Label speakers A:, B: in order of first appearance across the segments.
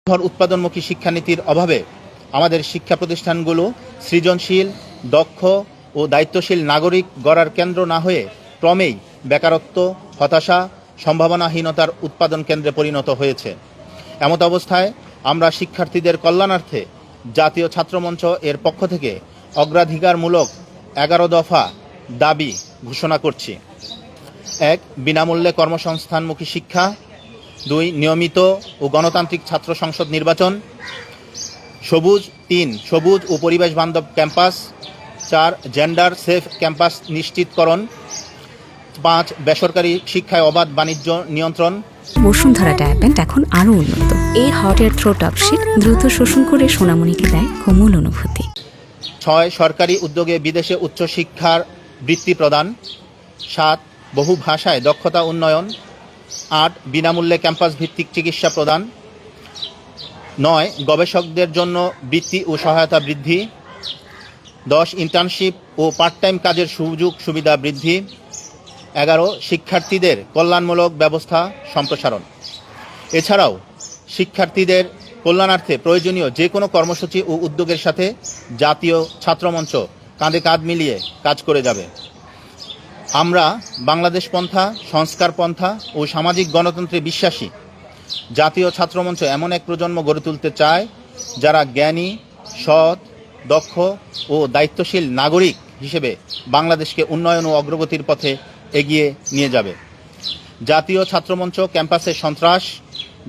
A: উৎপাদনমুখী শিক্ষানীতির অভাবে আমাদের শিক্ষা প্রতিষ্ঠানগুলো সৃজনশীল, দক্ষ ও দায়িত্বশীল নাগরিক গড়ার কেন্দ্র না হয়ে ক্রমেই বেকারত্ব, হতাশা, সম্ভাবনাহীনতার উৎপাদন কেন্দ্রে পরিণত হয়েছে। এমত অবস্থায় আমরা শিক্ষার্থীদের কল্যাণার্থে জাতীয় ছাত্রমঞ্চ এর পক্ষ থেকে অগ্রাধিকারমূলক 11 দফা দাবি ঘোষণা করছি। 1. বিনামূল্যে কর্মসংস্থানমুখী শিক্ষা। 2. নিয়মিত ও গণতান্ত্রিক ছাত্র সংসদ নির্বাচন। 3. সবুজ ও পরিবেশ বান্ধব ক্যাম্পাস। 4. জেন্ডার সেফ ক্যাম্পাস নিশ্চিতকরণ। 5. বেসরকারি শিক্ষায় অবাধ বাণিজ্য নিয়ন্ত্রণ।
B: বসুন্ধরা ডায়াপেন্ট এখন আরও উন্নত। এই হট এয়ার থ্রো টপশিট দ্রুত শোষণ করে সোনামণিকে দেয় কোমল অনুভূতি।
A: 6. সরকারি উদ্যোগে বিদেশে উচ্চশিক্ষার বৃত্তি প্রদান। 7. বহু ভাষায় দক্ষতা উন্নয়ন। 8. বিনামূল্যে ক্যাম্পাস ভিত্তিক চিকিৎসা প্রদান। 9. গবেষকদের জন্য বৃত্তি ও সহায়তা বৃদ্ধি। 10. ইন্টার্নশিপ ও পার্ট টাইম কাজের সুযোগ সুবিধা বৃদ্ধি। 11. শিক্ষার্থীদের কল্যাণমূলক ব্যবস্থা সম্প্রসারণ। এছাড়াও শিক্ষার্থীদের কল্যাণার্থে প্রয়োজনীয় যে কোনো কর্মসূচি ও উদ্যোগের সাথে জাতীয় ছাত্রমঞ্চ কাঁধে কাঁধ মিলিয়ে কাজ করে যাবে। আমরা বাংলাদেশ পন্থা, সংস্কার পন্থা ও সামাজিক গণতন্ত্রে বিশ্বাসী। জাতীয় ছাত্রমঞ্চ এমন এক প্রজন্ম গড়ে তুলতে চায় যারা জ্ঞানী, সৎ, দক্ষ ও দায়িত্বশীল নাগরিক হিসেবে বাংলাদেশকে উন্নয়ন ও অগ্রগতির পথে এগিয়ে নিয়ে যাবে। জাতীয় ছাত্রমঞ্চ ক্যাম্পাসে সন্ত্রাস,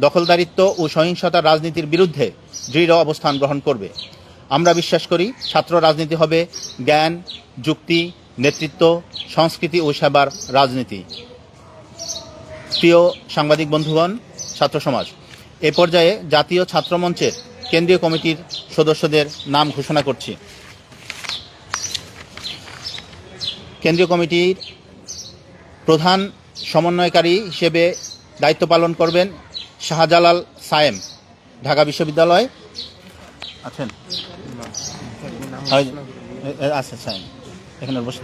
A: দখলদারিত্ব ও সহিংসতার রাজনীতির বিরুদ্ধে দৃঢ় অবস্থান গ্রহণ করবে। আমরা বিশ্বাস করি ছাত্র রাজনীতি হবে জ্ঞান, যুক্তি, নেতৃত্ব, সংস্কৃতি ও সেবার রাজনীতি। প্রিয় সাংবাদিক বন্ধুগণ, ছাত্র সমাজ, এ পর্যায়ে জাতীয় ছাত্রমঞ্চের কেন্দ্রীয় কমিটির সদস্যদের নাম ঘোষণা করছি। কেন্দ্রীয় কমিটির প্রধান সমন্বয়কারী হিসেবে দায়িত্ব পালন করবেন শাহজালাল সায়েম, ঢাকা বিশ্ববিদ্যালয়। আছেন? আচ্ছা, সায়েম এখানে বসে।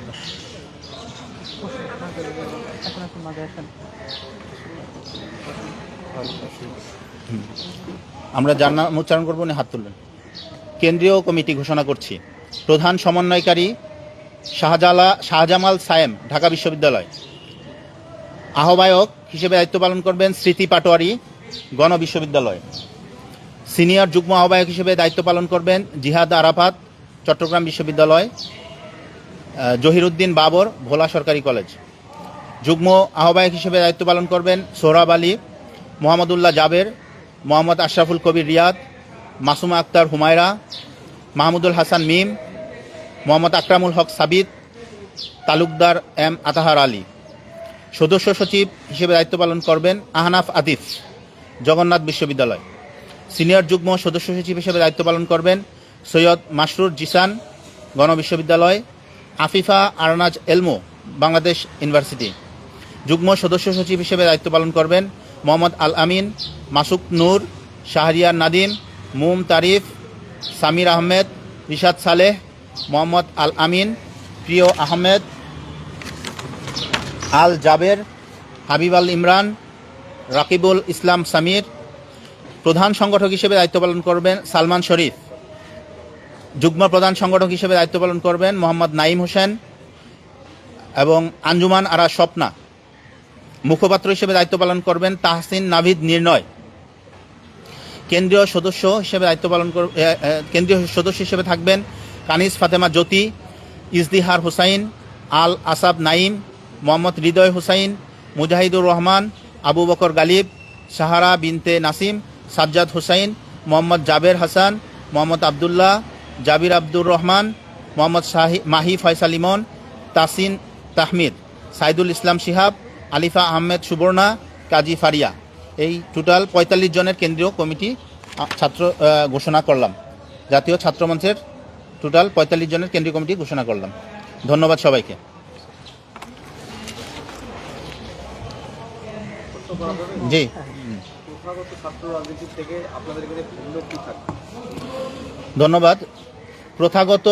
A: আমরা যার নাম উচ্চারণ করবো উনি হাত তুলবেন। কেন্দ্রীয় কমিটি ঘোষণা করছি। প্রধান সমন্বয়কারী শাহজামাল সায়েম, ঢাকা বিশ্ববিদ্যালয়। আহ্বায়ক হিসেবে দায়িত্ব পালন করবেন স্মৃতি পাটোয়ারি, গণ বিশ্ববিদ্যালয়। সিনিয়র যুগ্ম আহ্বায়ক হিসেবে দায়িত্ব পালন করবেন জিহাদ আরাফাত, চট্টগ্রাম বিশ্ববিদ্যালয়। জহিরুদ্দিন বাবর, ভোলা সরকারি কলেজ। যুগ্ম আহ্বায়ক হিসেবে দায়িত্ব পালন করবেন সোহরাব আলী, মোহাম্মদুল্লাহ জাবের, মোহাম্মদ আশরাফুল কবির রিয়াদ, মাসুমা আক্তার হুমায়রা, মাহমুদুল হাসান মিম, মোহাম্মদ আকরামুল হক সাবিত, তালুকদার এম আতাহার আলী। সদস্য সচিব হিসেবে দায়িত্ব পালন করবেন আহনাফ আতিফ, জগন্নাথ বিশ্ববিদ্যালয়। সিনিয়র যুগ্ম সদস্য সচিব হিসেবে দায়িত্ব পালন করবেন সৈয়দ মাসরুর জিসান, গণ বিশ্ববিদ্যালয়। আফিফা আরনাজ এলমো, বাংলাদেশ ইউনিভার্সিটি। যুগ্ম সদস্য সচিব হিসেবে দায়িত্ব পালন করবেন মোহাম্মদ আল আমিন, মাসুক নূর, শাহরিয়ার নাদিম, মুম তারিফ, সামির আহমেদ, রিশাদ সালেহ, মোহাম্মদ আল আমিন, প্রিয় আহমেদ, আল জাবের, হাবিব আল ইমরান, রাকিবুল ইসলাম সামির। প্রধান সংগঠক হিসেবে দায়িত্ব পালন করবেন সালমান শরীফ। যুগ্ম প্রধান সংগঠক হিসেবে দায়িত্ব পালন করবেন মোহাম্মদ নাইম হোসেন এবং আঞ্জুমান আরা স্বপ্না। মুখপাত্র হিসেবে দায়িত্ব পালন করবেন তাহসিন নাভিদ নির্ণয়। কেন্দ্রীয় সদস্য হিসেবে থাকবেন কানিজ ফাতেমা জ্যোতি, ইজদিহার হুসাইন, আল আসাব নাইম, মোহাম্মদ হৃদয় হুসাইন, মুজাহিদুর রহমান, আবু বকর গালিব, সাহারা বিনতে নাসিম, সাজ্জাদ হুসাইন, মোহাম্মদ জাবের হাসান, মোহাম্মদ আবদুল্লাহ, জাবির আব্দুর রহমান, মোহাম্মদ মাহি ফয়সাল ইমন, তাসিন তাহমিদ, সাইদুল ইসলাম শিহাব, আলিফা আহমেদ সুবর্ণা, কাজী ফারিয়া। এই টোটাল 45 জনের কেন্দ্রীয় কমিটি ঘোষণা করলাম। জাতীয় ছাত্রমঞ্চের টোটাল 45 জনের কেন্দ্রীয় কমিটি ঘোষণা করলাম। ধন্যবাদ সবাইকে। জি, ধন্যবাদ। প্রথাগত